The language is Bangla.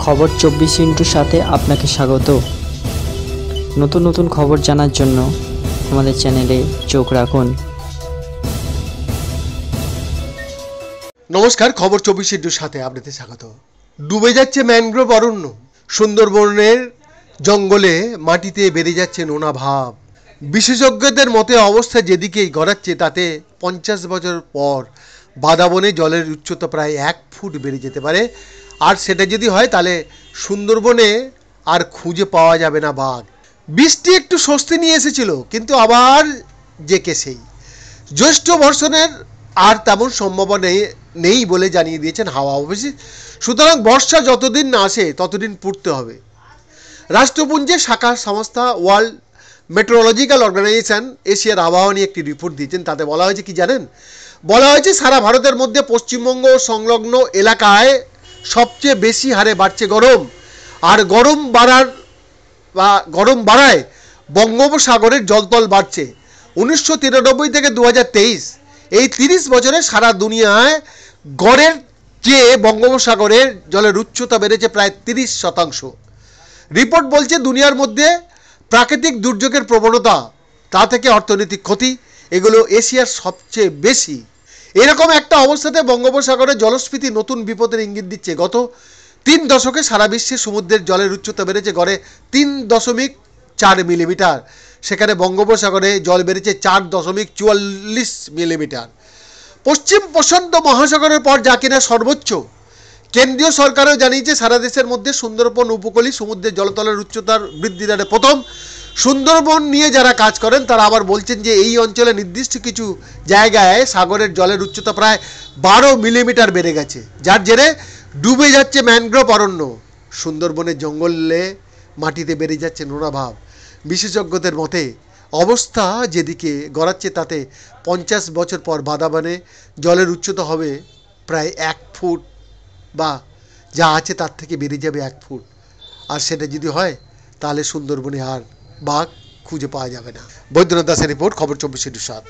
খবর 24 সাথে আপনাকে স্বাগত। নতুন নতুন খবর জানার জন্য আমাদের চ্যানেলে চোখ রাখুন। নমস্কার, খবর 24 সাথে আপনাদের স্বাগত। ডুবে যাচ্ছে ম্যানগ্রোভ অরণ্য, সুন্দরবনের জঙ্গলে মাটিতে বেড়ে যাচ্ছে নোনা ভাব। বিশেষজ্ঞদের মতে অবস্থা যেদিকেই গড়াচ্ছে তাতে 50 বছর পর বাদাবনে জলের উচ্চতা প্রায় 1 ফুট বেড়ে যেতে পারে। আর সেটা যদি হয় তাহলে সুন্দরবনে আর খুঁজে পাওয়া যাবে না বাঘ। বৃষ্টি একটু স্বস্তি নিয়ে এসেছিল, কিন্তু আবার যে কে সেই জ্যৈষ্ঠ বর্ষণের আর তেমন সম্ভাবনা নেই বলে জানিয়ে দিয়েছেন হাওয়া অফিস। সুতরাং বর্ষা যতদিন না আসে ততদিন পড়তে হবে। রাষ্ট্রপুঞ্জের শাখা সংস্থা ওয়ার্ল্ড মেট্রোলজিক্যাল অর্গানাইজেশন এশিয়ার আবহাওয়া নিয়ে একটি রিপোর্ট দিয়েছেন। তাতে বলা হয়েছে কি জানেন? বলা হয়েছে সারা ভারতের মধ্যে পশ্চিমবঙ্গ সংলগ্ন এলাকায় সবচেয়ে বেশি হারে বাড়ছে গরম। আর গরম বাড়ায় বঙ্গোপসাগরের জলতল বাড়ছে। 1993 থেকে 2023 এই 30 বছরে সারা দুনিয়ায় গড়ের চেয়ে বঙ্গোপসাগরের জলের উচ্চতা বেড়েছে প্রায় 30%। রিপোর্ট বলছে দুনিয়ার মধ্যে প্রাকৃতিক দুর্যোগের প্রবণতা, তা থেকে অর্থনৈতিক ক্ষতি, এগুলো এশিয়ার সবচেয়ে বেশি। এরকম একটা অবস্থাতে বঙ্গোপসাগরে জলস্ফীতি নতুন বিপদের ইঙ্গিত দিচ্ছে। গত 3 দশকে সারা বিশ্বে সমুদ্রের জলের উচ্চতা বেড়েছে গড়ে 3.4 মিলিমিটার। সেখানে বঙ্গোপসাগরে জল বেড়েছে 4.44 মিলিমিটার। পশ্চিম প্রশান্ত মহাসাগরের পর যা কিনা সর্বোচ্চ। কেন্দ্রীয় সরকারও জানিয়েছে সারা দেশের মধ্যে সুন্দরবন উপকূলীয় সমুদ্রের জলতলের উচ্চতার বৃদ্ধির হারে প্রথম। সুন্দরবন নিয়ে যারা কাজ করেন তারা আবার বলছেন যে এই অঞ্চলে নির্দিষ্ট কিছু জায়গায় সাগরের জলের উচ্চতা প্রায় 12 মিলিমিটার বেড়ে গেছে, যার জেরে ডুবে যাচ্ছে ম্যানগ্রোভ অরণ্য। সুন্দরবনের জঙ্গলে মাটিতে বেড়ে যাচ্ছে নোনা ভাব। বিশেষজ্ঞদের মতে অবস্থা যেদিকে গড়াচ্ছে তাতে 50 বছর পর বাদাবনে জলের উচ্চতা হবে প্রায় 1 ফুট, বা যা আছে তার থেকে বেড়ে যাবে 1 ফুট। আর সেটা যদি হয় তাহলে সুন্দরবনে আর বাঘ খুঁজে পাওয়া যাবে না। বৈদ্যনাথ দাসের রিপোর্ট, খবর 24/7।